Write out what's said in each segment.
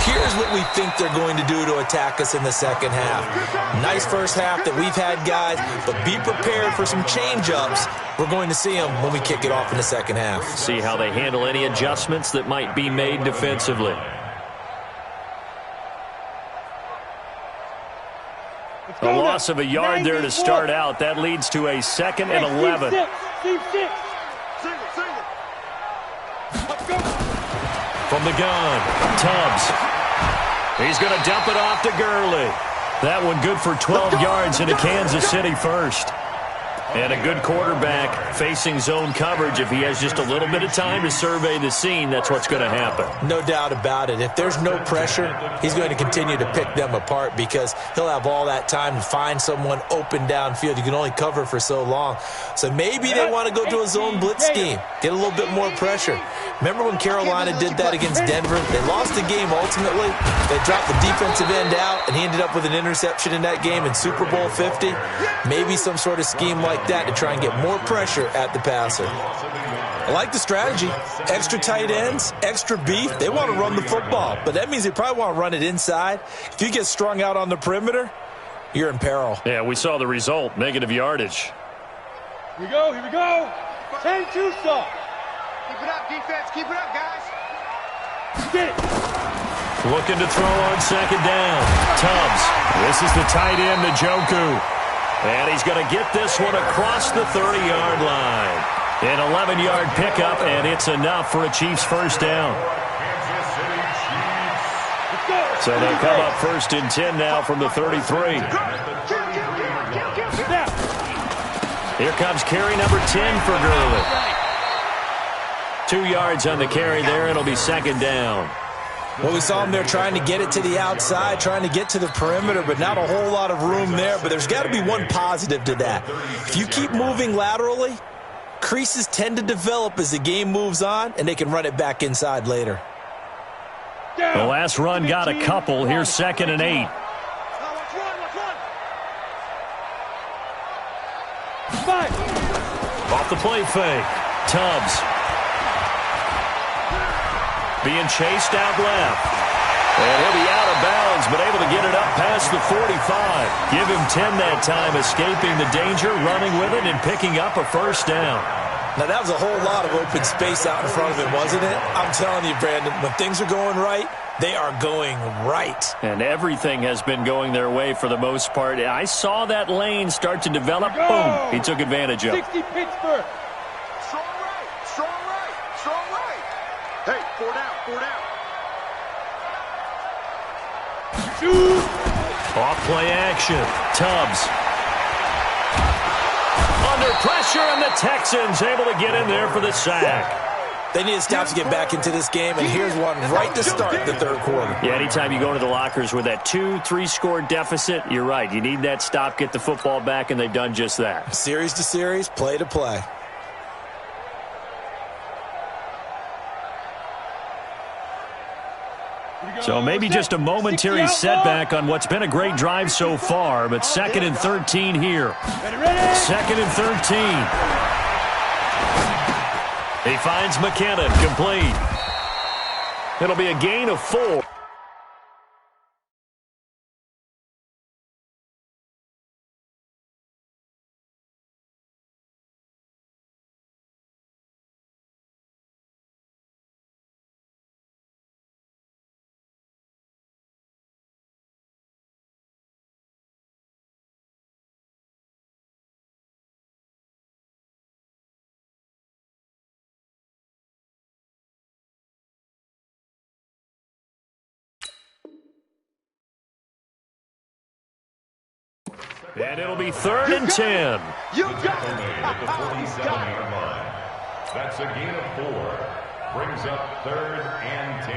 Here's what we think they're going to do to attack us in the second half. Nice first half that we've had, guys, but be prepared for some change-ups. We're going to see them when we kick it off in the second half. See how they handle any adjustments that might be made defensively. A loss of a yard there to start out. That leads to a 2nd and 11. From the gun, Tubbs. He's going to dump it off to Gurley. That one good for 12 yards into Kansas City first. And a good quarterback facing zone coverage. If he has just a little bit of time to survey the scene, that's what's going to happen. No doubt about it. If there's no pressure, he's going to continue to pick them apart because he'll have all that time to find someone open downfield. You can only cover for so long. So maybe they want to go to a zone blitz scheme, get a little bit more pressure. Remember when Carolina did that against Denver? They lost the game ultimately. They dropped the defensive end out, and he ended up with an interception in that game in Super Bowl 50. Maybe some sort of scheme like that to try and get more pressure at the passer. I like the strategy. Extra tight ends, extra beef. They want to run the football, but that means they probably want to run it inside. If you get strung out on the perimeter, you're in peril. Yeah, we saw the result, negative yardage. Here we go, here we go. 10-2 stop. Keep it up, defense. Keep it up, guys. Get it. Looking to throw on 2nd down. Tubbs. This is the tight end, Njoku. And he's going to get this one across the 30-yard line. An 11-yard pickup, and it's enough for a Chiefs first down. So they come up 1st and 10 now from the 33. Here comes carry number 10 for Gurley. 2 yards on the carry there, and it'll be 2nd down. Well, we saw him there trying to get it to the outside, trying to get to the perimeter, but not a whole lot of room there. But there's got to be one positive to that. If you keep moving laterally, creases tend to develop as the game moves on, and they can run it back inside later. The last run got a couple. Here's 2nd and 8. Off the play fake. Tubbs. Being chased out left. And he'll be out of bounds, but able to get it up past the 45. Give him 10 that time, escaping the danger, running with it, and picking up a first down. Now, that was a whole lot of open space out in front of him, wasn't it? I'm telling you, Brandon, when things are going right, they are going right. And everything has been going their way for the most part. I saw that lane start to develop. Boom. He took advantage of it. 60 Pittsburgh. Strong right. Strong right. Strong right. Hey, 4 down. 4 down. Off play action. Tubbs. Under pressure, and the Texans able to get in there for the sack. They need a stop to get back into this game, and here's one right to start the third quarter. Yeah, anytime you go into the lockers with that 2-3 score deficit, you're right. You need that stop, get the football back, and they've done just that. Series to series, play to play. So maybe just a momentary setback on what's been a great drive so far, but 2nd and 13 here. 2nd and 13. He finds McKinnon, complete. It'll be a gain of 4. And it'll be 3rd and 10. You got it. That's a gain of 4. Brings up 3rd and 10.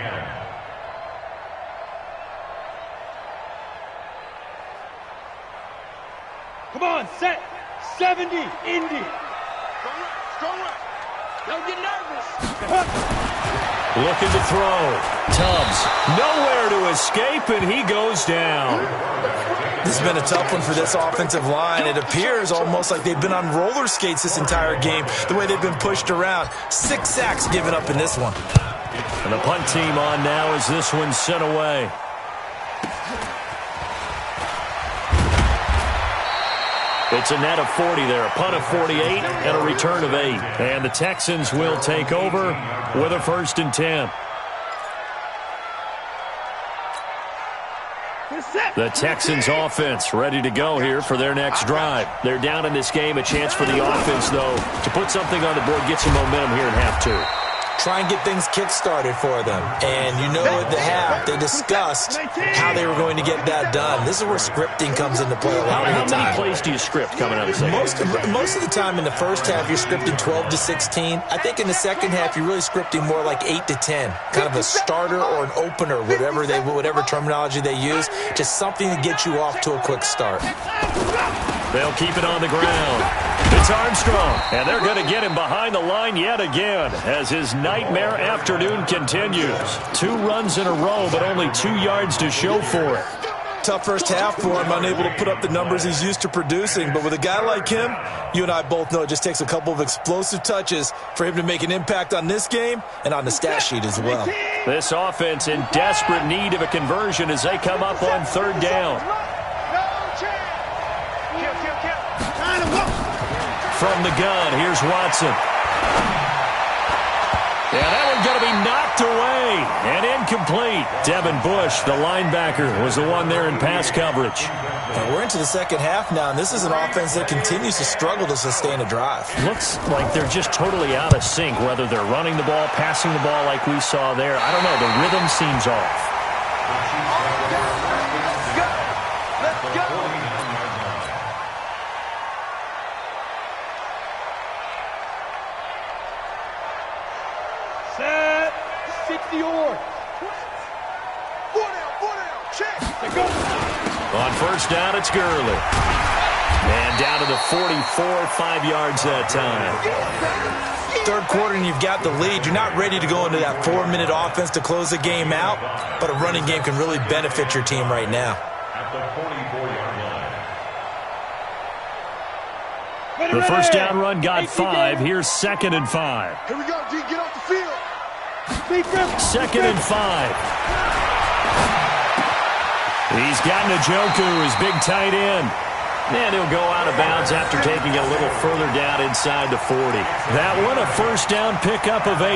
Come on, set. 70, Indy. Strong right. Don't get nervous. Looking to throw. Tubbs. Nowhere to escape, and he goes down. This has been a tough one for this offensive line. It appears almost like they've been on roller skates this entire game, the way they've been pushed around. 6 sacks given up in this one. And the punt team on now as this one's sent away. It's a net of 40 there, a punt of 48 and a return of 8. And the Texans will take over with a 1st and 10. The Texans offense ready to go here for their next drive. They're down in this game. A chance for the offense, though, to put something on the board, get some momentum here in half 2. Try and get things kick-started for them. And you know at the half, they discussed how they were going to get that done. This is where scripting comes into play a lot of the time. How many plays do you script coming out of the second? Most of the time in the first half, you're scripting 12 to 16. I think in the second half, you're really scripting more like 8 to 10. Kind of a starter or an opener, whatever terminology they use. Just something to get you off to a quick start. They'll keep it on the ground. It's Armstrong, and they're going to get him behind the line yet again as his nightmare afternoon continues. 2 runs in a row, but only 2 yards to show for it. Tough first half for him, unable to put up the numbers he's used to producing. But with a guy like him, you and I both know it just takes a couple of explosive touches for him to make an impact on this game and on the stat sheet as well. This offense in desperate need of a conversion as they come up on 3rd down. From the gun, here's Watson. Yeah, that one's going to be knocked away and incomplete. Devin Bush, the linebacker, was the one there in pass coverage. And we're into the second half now, and this is an offense that continues to struggle to sustain a drive. Looks like they're just totally out of sync, whether they're running the ball, passing the ball like we saw there. I don't know, the rhythm seems off. Set. 60 yards. 4 down, check. Let's go. On 1st down, it's Gurley. And down to the 44, 5 yards that time. 3rd quarter and you've got the lead. You're not ready to go into that 4-minute offense to close the game out, but a running game can really benefit your team right now. At the 44-yard line. The 1st down run got 5. Here's 2nd and 5. Here we go, D. Get off the field. 2nd and 5. He's got Njoku, his big tight end. And he'll go out of bounds after taking it a little further down inside the 40. That one a 1st down pickup of 8.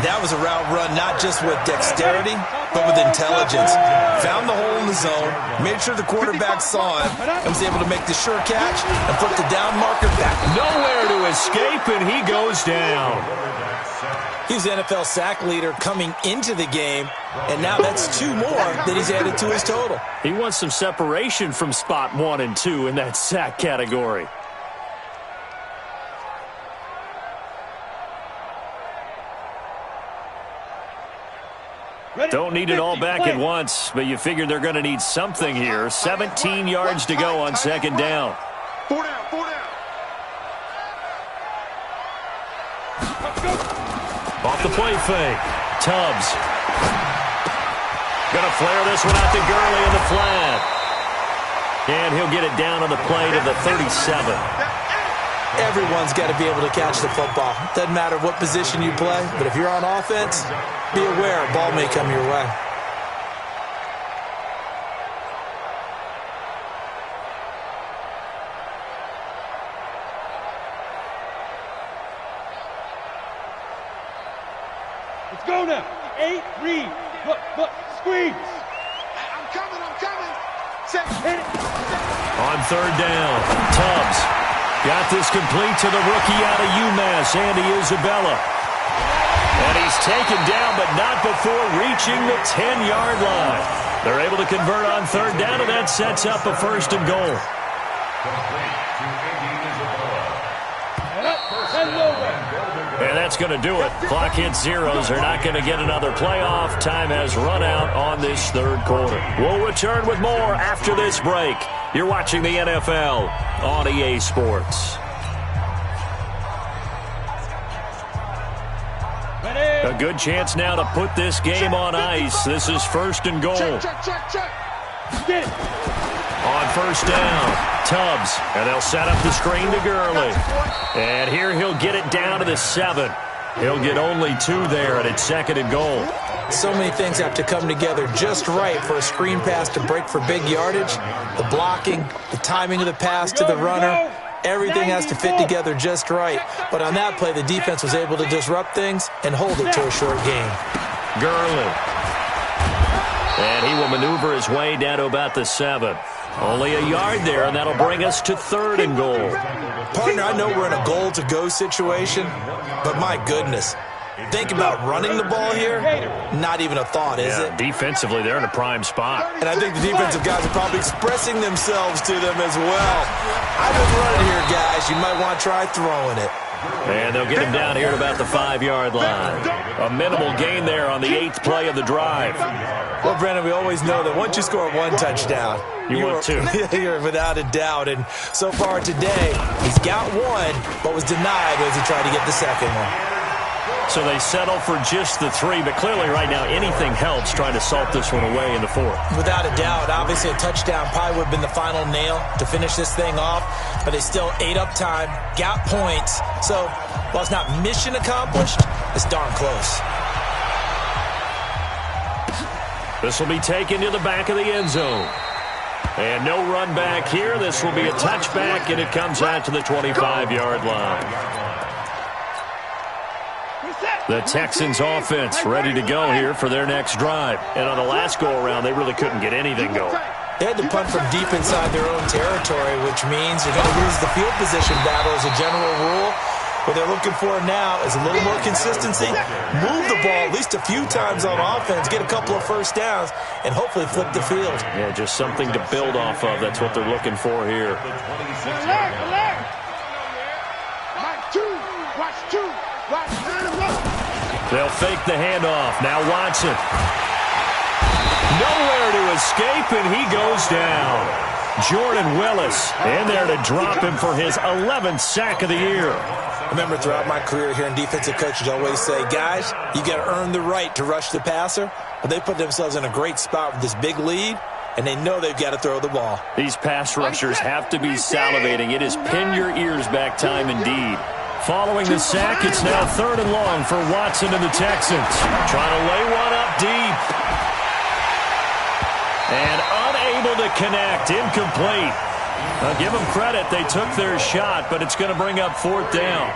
That was a route run not just with dexterity, but with intelligence. Found the hole in the zone, made sure the quarterback saw him, and was able to make the sure catch and put the down marker back. Nowhere to escape, and he goes down. He's the NFL sack leader coming into the game, and now that's 2 more that he's added to his total. He wants some separation from spot 1 and 2 in that sack category. Don't need it all back at once, but you figure they're going to need something here. 17 yards to go on 2nd down. 4 down, 4 down. Off the play fake. Tubbs. Going to flare this one out to Gurley in the flat. And he'll get it down on the play to the 37. Everyone's got to be able to catch the football. Doesn't matter what position you play, but if you're on offense, be aware a ball may come your way. Let's go now. 8, read. Look, squeeze. I'm coming. Set, hit it. On 3rd down, Tubbs got this complete to the rookie out of UMass, Andy Isabella. And he's taken down, but not before reaching the 10-yard line. They're able to convert on 3rd down, and that sets up a 1st and goal. And that's going to do it. Clock hits 0s. They're not going to get another playoff. Time has run out on this 3rd quarter. We'll return with more after this break. You're watching the NFL on EA Sports. A good chance now to put this game on ice. This is 1st and goal. Check. Get it. On 1st down, Tubbs, and they'll set up the screen to Gurley. And here he'll get it down to the 7. He'll get only 2 there, and it's 2nd and goal. So many things have to come together just right for a screen pass to break for big yardage. The blocking, the timing of the pass to the runner, everything has to fit together just right. But on that play, the defense was able to disrupt things and hold it to a short gain. Gurley. And he will maneuver his way down to about the 7. Only a yard there, and that'll bring us to 3rd and goal. Partner, I know we're in a goal-to-go situation, but my goodness, think about running the ball here. Not even a thought, is it? Defensively, they're in a prime spot. And I think the defensive guys are probably expressing themselves to them as well. I've been running here, guys. You might want to try throwing it. And they'll get him down here at about the 5-yard line. A minimal gain there on the 8th play of the drive. Well, Brandon, we always know that once you score 1 touchdown, you want 2. You're without a doubt. And so far today, he's got 1, but was denied as he tried to get the 2nd one. So they settle for just the 3, but clearly right now anything helps trying to salt this one away in the 4th. Without a doubt. Obviously a touchdown probably would have been the final nail to finish this thing off, but they still ate up time, got points. So while it's not mission accomplished, it's darn close. This will be taken to the back of the end zone. And no run back here. This will be a touchback, and it comes out to the 25-yard line. The Texans offense ready to go here for their next drive. And on the last go-around, they really couldn't get anything going. They had to punt from deep inside their own territory, which means you're going to lose the field position battle as a general rule. What they're looking for now is a little more consistency, move the ball at least a few times on offense, get a couple of first downs, and hopefully flip the field. Yeah, just something to build off of. That's what they're looking for here. They'll fake the handoff. Now Watson. Nowhere to escape, and he goes down. Jordan Willis in there to drop him for his 11th sack of the year. I remember throughout my career here in defensive coaches always say, guys, you got to earn the right to rush the passer. But they put themselves in a great spot with this big lead, and they know they've got to throw the ball. These pass rushers have to be salivating. It is pin your ears back time indeed. Following the sack, it's now 3rd and long for Watson and the Texans. Trying to lay one up deep. And unable to connect. Incomplete. I'll give them credit. They took their shot, but it's going to bring up 4th down.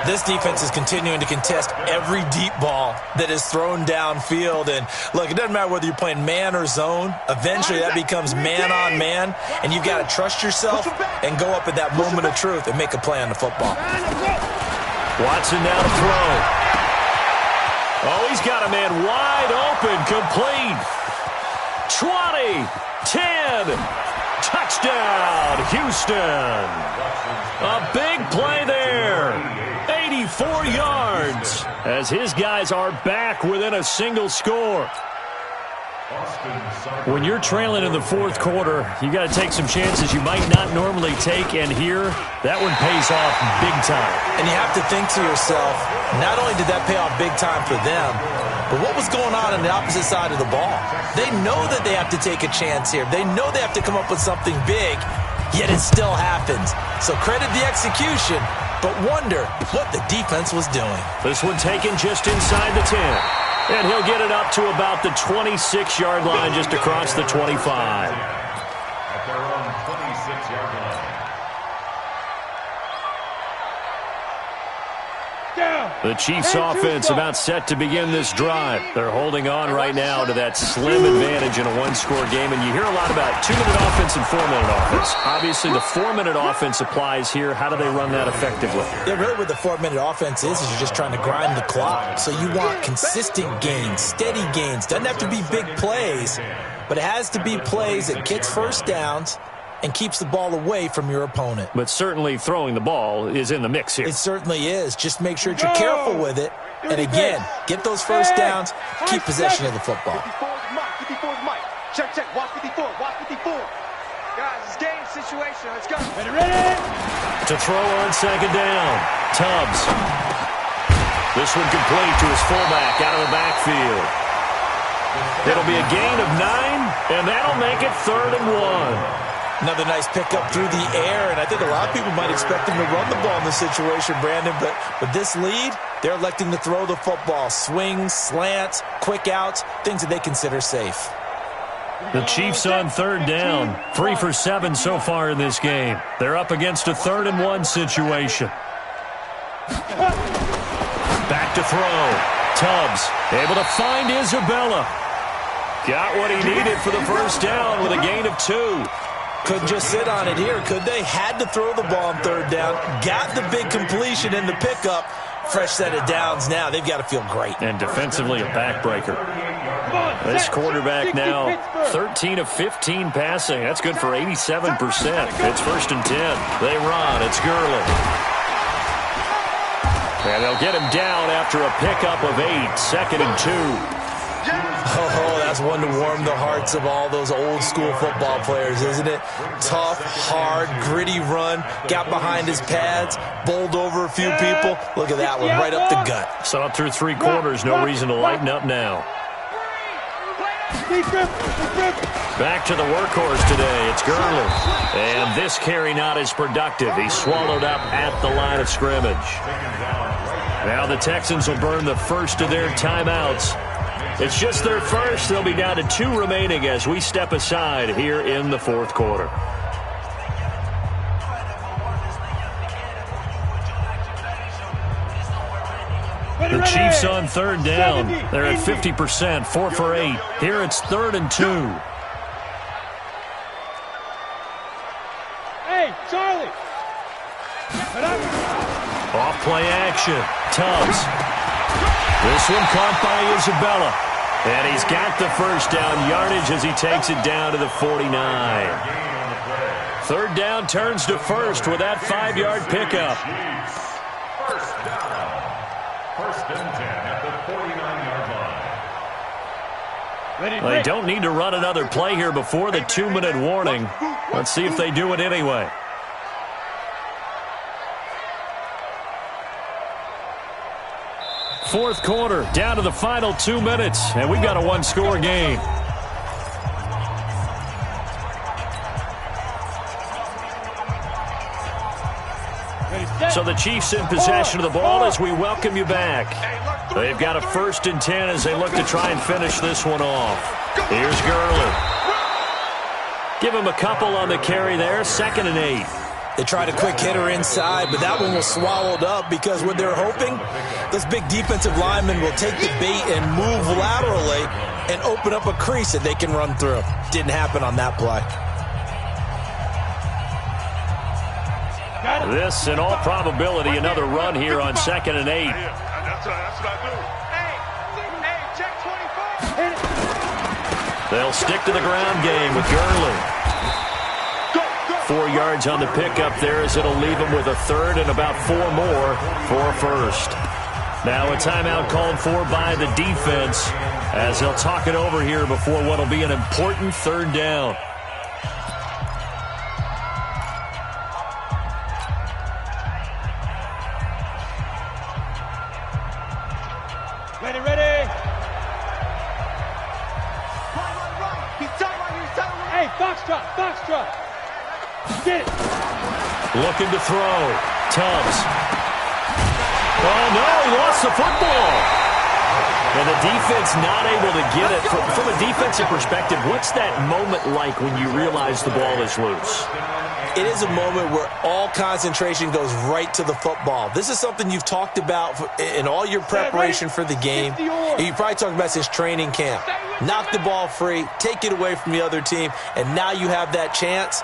This defense is continuing to contest every deep ball that is thrown downfield. And, look, it doesn't matter whether you're playing man or zone. Eventually, that becomes man-on-man, and you've got to trust yourself and go up at that moment of truth and make a play on the football. Watson now to throw. Oh, he's got a man wide open, complete. 20, 10, touchdown, Houston. A big play there. 84 yards as his guys are back within a single score. When you're trailing in the 4th quarter, you got to take some chances you might not normally take, and here, that one pays off big time. And you have to think to yourself, not only did that pay off big time for them, but what was going on the opposite side of the ball? They know that they have to take a chance here. They know they have to come up with something big, yet it still happens. So credit the execution, but wonder what the defense was doing. This one taken just inside the 10. And he'll get it up to about the 26-yard line, just across the 25. At their own 26-yard line. The Chiefs offense about set to begin this drive. They're holding on right now to that slim advantage in a one-score game. And you hear a lot about 2-minute offense and 4-minute offense. Obviously, the 4-minute offense applies here. How do they run that effectively? Yeah, really what the 4-minute offense is you're just trying to grind the clock. So you want consistent gains, steady gains. Doesn't have to be big plays, but it has to be plays that gets first downs and keeps the ball away from your opponent. But certainly throwing the ball is in the mix here. It certainly is. Just make sure that you're careful with it. And again, get those first downs, keep possession of the football. 54's Mike. Check, watch 54, watch 54. Guys, it's game situation. Let's go. Ready. To throw on 2nd down. Tubbs. This one complete to his fullback out of the backfield. It'll be a gain of 9, and that'll make it 3rd and 1. Another nice pickup through the air, and I think a lot of people might expect him to run the ball in this situation, Brandon, but with this lead, they're electing to throw the football. Swings, slants, quick outs, things that they consider safe. The Chiefs on third down. 3 for 7 so far in this game. They're up against a 3rd-and-1 situation. Back to throw. Tubbs able to find Isabella. Got what he needed for the first down with a gain of 2. Couldn't just sit on it here, could they? Had to throw the ball on third down. Got the big completion in the pickup. Fresh set of downs now. They've got to feel great. And defensively a backbreaker. This quarterback now 13 of 15 passing. That's good for 87%. It's 1st and 10. They run. It's Gurley. And they'll get him down after a pickup of 8. 2nd and 2. Oh, that's one to warm the hearts of all those old-school football players, isn't it? Tough, hard, gritty run, got behind his pads, bowled over a few people. Look at that one, right up the gut. Saw it through 3 quarters, no reason to lighten up now. Back to the workhorse today, it's Gurley. And this carry not as productive. He's swallowed up at the line of scrimmage. Now the Texans will burn the first of their timeouts. It's just their first. They'll be down to 2 remaining as we step aside here in the 4th quarter. The Chiefs on third down. They're at 50%, 4 for 8. Here it's 3rd and 2. Hey, Charlie. Off play action. Tubbs. This one caught by Isabella. And he's got the first down yardage as he takes it down to the 49. 3rd down turns to 1st with that 5-yard pickup. 1st and 10 at the 49-yard line. They don't need to run another play here before the 2-minute warning. Let's see if they do it anyway. Fourth quarter, down to the final 2 minutes, and we've got a 1-score game. So the Chiefs in possession of the ball as we welcome you back. They've got a 1st and 10 as they look to try and finish this one off. Here's Gurley. Give him a couple on the carry there, 2nd and 8. They tried a quick hitter inside, but that one was swallowed up because what they're hoping, those big defensive linemen will take the bait and move laterally and open up a crease that they can run through. Didn't happen on that play. This, in all probability, another run here on 2nd and 8. That's what I do. Hey, check 24. They'll stick to the ground game with Gurley. 4 yards on the pickup there as it'll leave him with a 3rd and about 4 more for a 1st. Now a timeout called for by the defense as they'll talk it over here before what will be an important 3rd down. Ready. Hey, box drop. Get it. Looking to throw. Tubbs. Oh, no, he lost the football. And the defense not able to get it. From a defensive perspective, what's that moment like when you realize the ball is loose? It is a moment where all concentration goes right to the football. This is something you've talked about in all your preparation for the game. You probably talked about since training camp. Knock the ball free, take it away from the other team, and now you have that chance.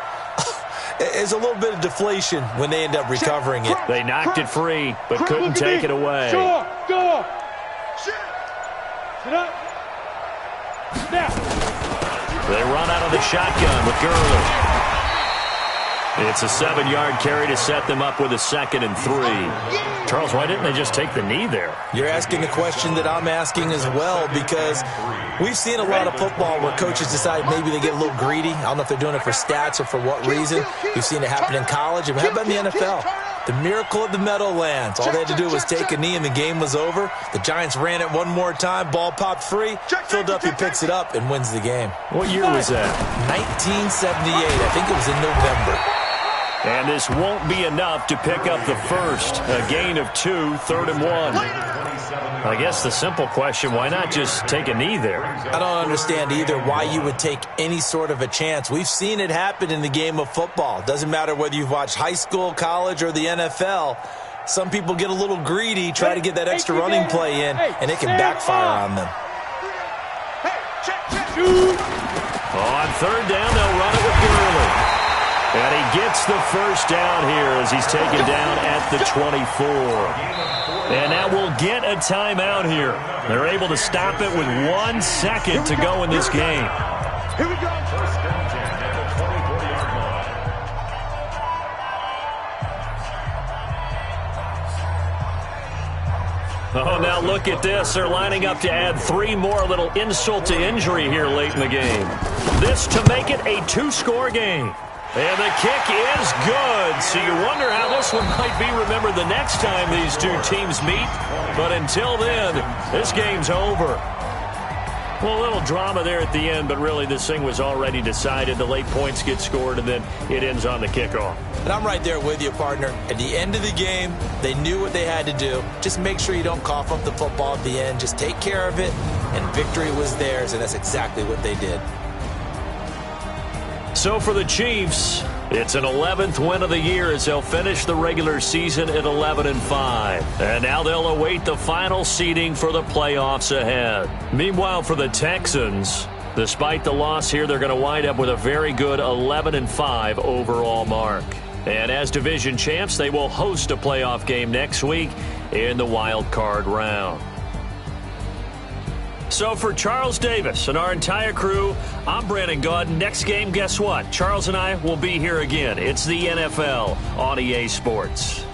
There's a little bit of deflation when they end up recovering it. They knocked it free, but couldn't take it away. Go. Sit up. Snap. They run out of the shotgun with Gurley. It's a 7-yard carry to set them up with a 2nd and 3. Charles, why didn't they just take the knee there? You're asking a question that I'm asking as well, because we've seen a lot of football where coaches decide maybe they get a little greedy. I don't know if they're doing it for stats or for what reason. We've seen it happen in college. And how about in the NFL? The miracle of the Meadowlands. All they had to do was take a knee and the game was over. The Giants ran it one more time. Ball popped free. Philadelphia picks it up and wins the game. What year was that? 1978. I think it was in November. And this won't be enough to pick up the first. A gain of 2, 3rd and 1. I guess the simple question, why not just take a knee there? I don't understand either why you would take any sort of a chance. We've seen it happen in the game of football. Doesn't matter whether you've watched high school, college, or the NFL. Some people get a little greedy, try to get that extra running play in, and it can backfire on them. On 3rd down, they'll run it with Gurley. And he gets the first down here as he's taken down at the 24. And that will get a timeout here. They're able to stop it with 1 second to go in this game. Here we go. First and 10 at the 24-yard line. Oh, now look at this. They're lining up to add 3 more, little insult to injury here late in the game. This to make it a 2-score game. And the kick is good. So you wonder how this one might be remembered the next time these two teams meet. But until then, this game's over. Well, a little drama there at the end, but really this thing was already decided. The late points get scored, and then it ends on the kickoff. And I'm right there with you, partner. At the end of the game, they knew what they had to do. Just make sure you don't cough up the football at the end. Just take care of it, and victory was theirs, and that's exactly what they did. So for the Chiefs, it's an 11th win of the year as they'll finish the regular season at 11-5. And now they'll await the final seeding for the playoffs ahead. Meanwhile, for the Texans, despite the loss here, they're going to wind up with a very good 11-5 overall mark. And as division champs, they will host a playoff game next week in the wild card round. So for Charles Davis and our entire crew, I'm Brandon Gaudin. Next game, guess what? Charles and I will be here again. It's the NFL on EA Sports.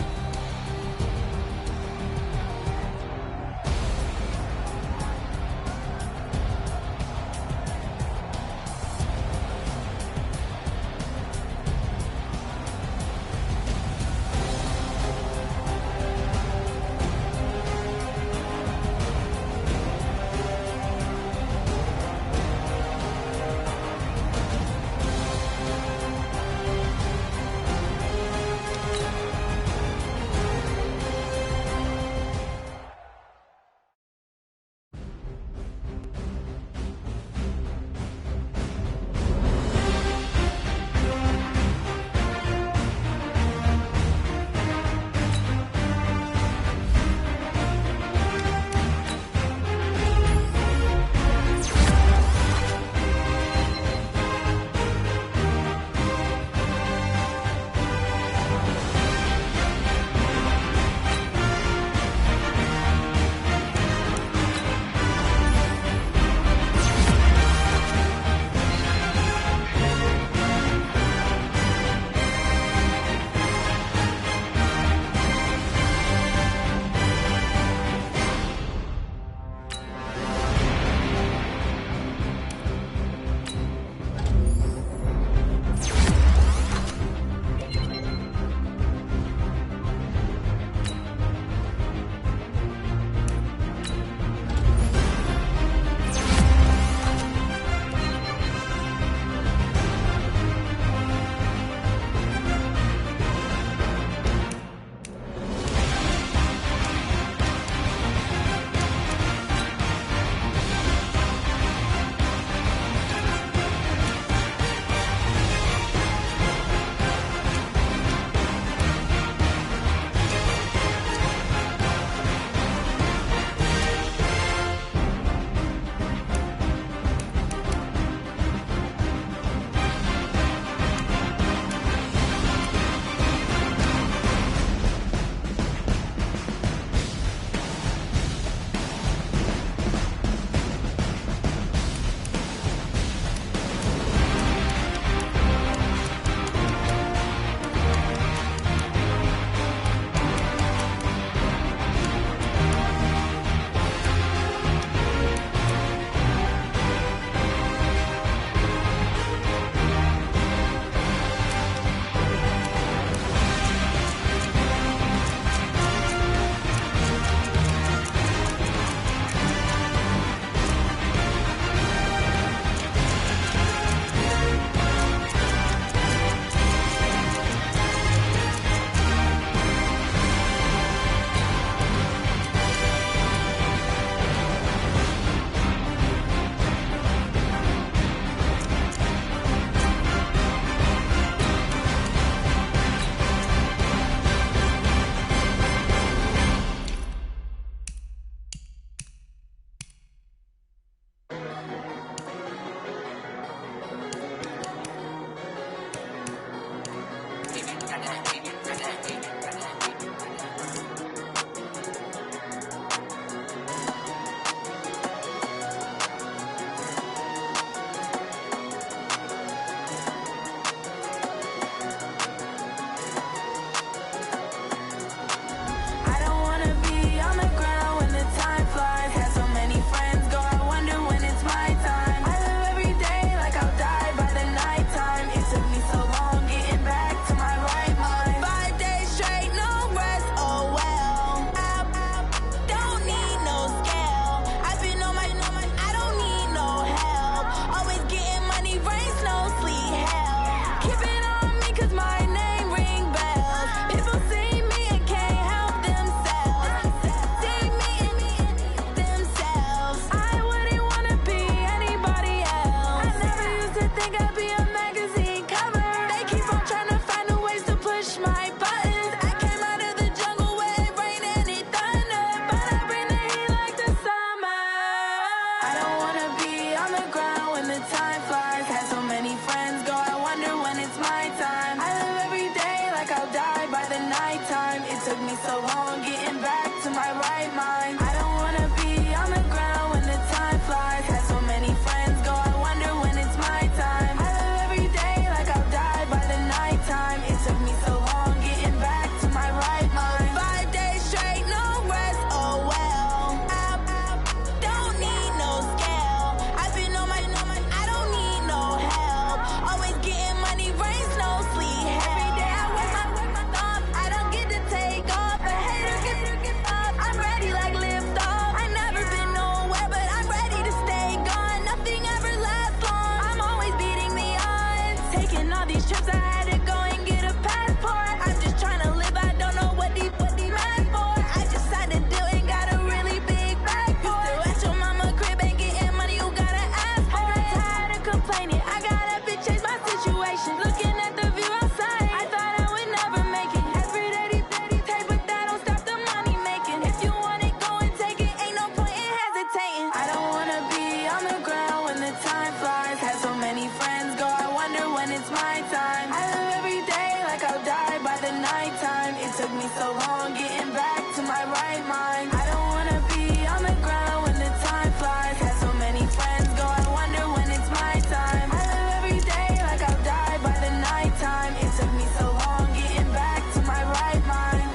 it's my time. I live every day like I'll die by the nighttime. It took me so long getting back to my right mind. I don't wanna be on the ground when the time flies. Had so many friends go, I wonder when it's my time. I live every day like I'll die by the nighttime. It took me so long getting back to my right mind.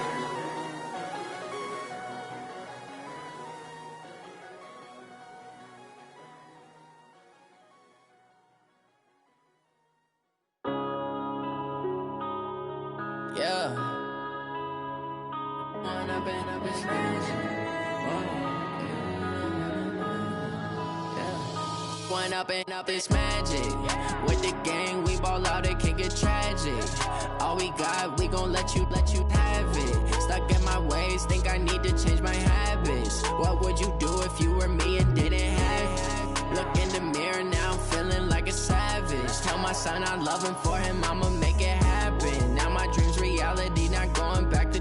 Yeah. One up and up is magic. With the gang, we ball out, it can get tragic. All we got, we gon' let you have it. Stuck in my ways, think I need to change my habits. What would you do if you were me and didn't have it? Look in the mirror now, I'm feeling like a savage. Tell my son I love him, for him I'ma make it happen. Now my dream's reality, not going back to.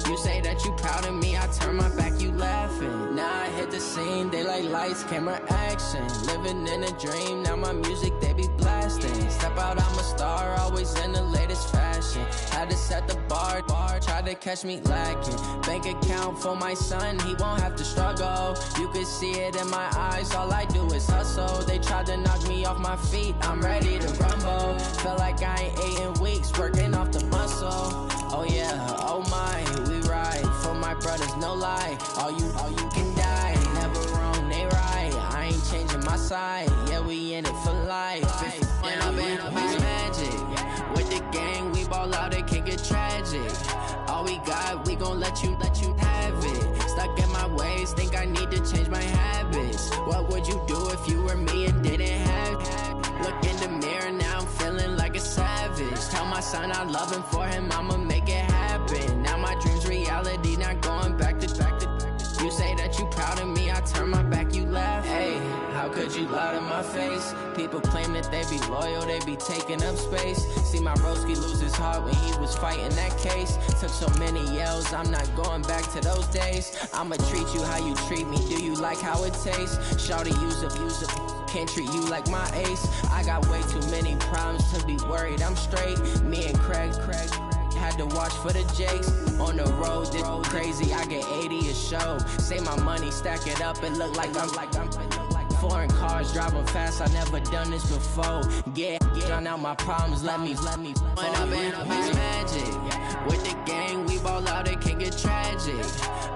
You say that you proud of me, I turn my back, you laughing. Now I hit the scene, they like lights, camera, action. Living in a dream, now my music, they be blasting. Step out, I'm a star, always in the latest fashion. Had to set the bar, try to catch me lacking. Bank account for my son, he won't have to struggle. You can see it in my eyes, all I do is hustle. They tried to knock me off my feet, I'm ready to rumble. Feel like I ain't ate in weeks, working off the muscle. Oh yeah, oh my, we ride for my brothers, no lie. All you can die, never wrong, they right. I ain't changing my side, yeah, we in it for life. When I've been magic, with the gang, we ball out, it can get tragic. All we got, we gon' let you have it. Stuck in my ways, think I need to change my habits. What would you do if you were me and didn't have it? Look in the mirror, now I'm feeling like a savage. Tell my son I love him, for him I'ma make it happen. Now my dream's reality, not going back to. You say that you proud of me, I turn my back, you laugh. Hey, how could you lie to my face? People claim that they be loyal, they be taking up space. See my broski lose his heart when he was fighting that case. Took so many yells, I'm not going back to those days. I'ma treat you how you treat me, do you like how it tastes? Shawty, use up, can't treat you like my ace. I got way too many problems to be worried, I'm straight. Me and Craig had to watch for the Jakes. On the road, this crazy, I get 80 a show. Say my money, stack it up, it look like I'm foreign cars, driving fast, I never done this before. Get drown out my problems, let me When I've been magic, with the gang, we ball out, it can get tragic.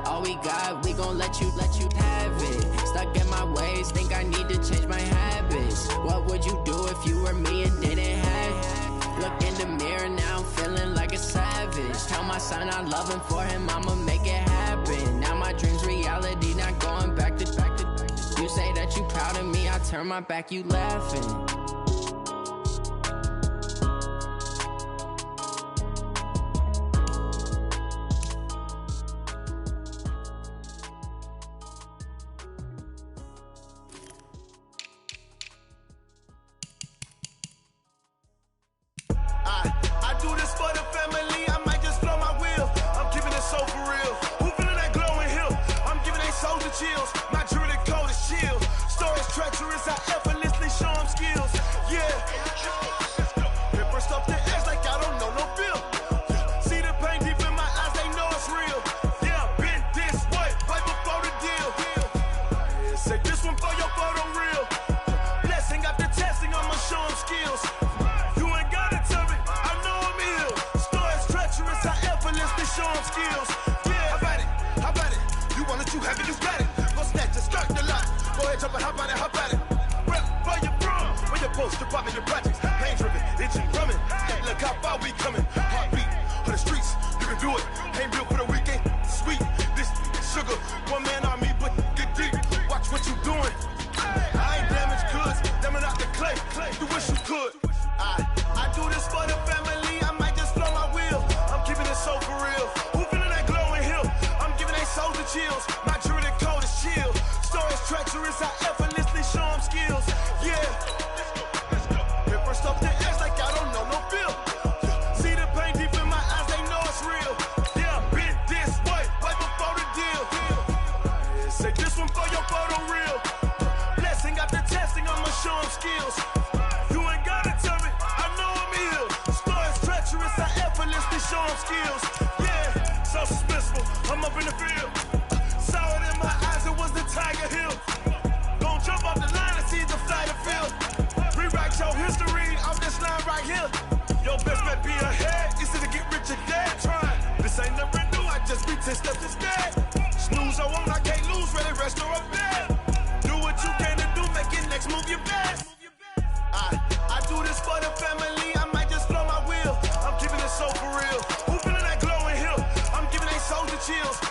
All we got, we gon' let you have it. Stuck in my ways, think I need to change my habits. What would you do if you were me and didn't have it? Look in the mirror, now I'm feeling like a savage. Tell my son I love him, for him I'ma make it happen. Now my dream's reality, not going back to. You say that you proud of me, I turn my back, you laughing. I do this for the family, I might just blow my wheel. I'm keeping it so for real. Who feeling that glowing hill? I'm giving they soldier chills. My jewelry cold as shield. Stories treacherous, I effortlessly show them skills. Yeah. It burst off the edge like I don't know no feel. See the pain deep in my eyes, they know it's real. Yeah, been this way, right before the deal. Say this one for your photo real. Blessing after testing, I'ma show them skills. You ain't gotta tell me, I know I'm ill. Stories treacherous, I effortlessly show them skills. Yeah, how about it? You want it, you have it, you got it. Go snatch it, start the lot. Go ahead, jump it, how about it? Rep for your bro, when you're supposed to pop in your projects. Pain driven, itching, drumming. Look how far we coming. Heartbeat for the streets, you can do it. Ain't built for the weekend, sweet. This sugar, one man army, but get deep. Watch what you doing. I ain't damaged goods, damn it out the clay. You wish you could. I do this for the family, I might just blow my wheel. I'm keeping it so for real. Who feeling that glowing hill? I'm giving they soldier chills. My jewelry cold as shield. Stories treacherous, I effortlessly show them skills. Yeah. It burst off the edge like I don't know no feel. See the pain deep in my eyes, they know it's real. Yeah, been this way, right before the deal. Say this one for your photo real. Blessing after testing, I'ma show them skills. You ain't gotta tell me, I know 10 steps instead. Snooze, I won't, I can't lose, ready, rest or up there. Do what you can to do, make your next move your best. I do this for the family, I might just blow my wheel. I'm keeping it so for real. Who feeling that glowing hill? I'm giving they soldier chills.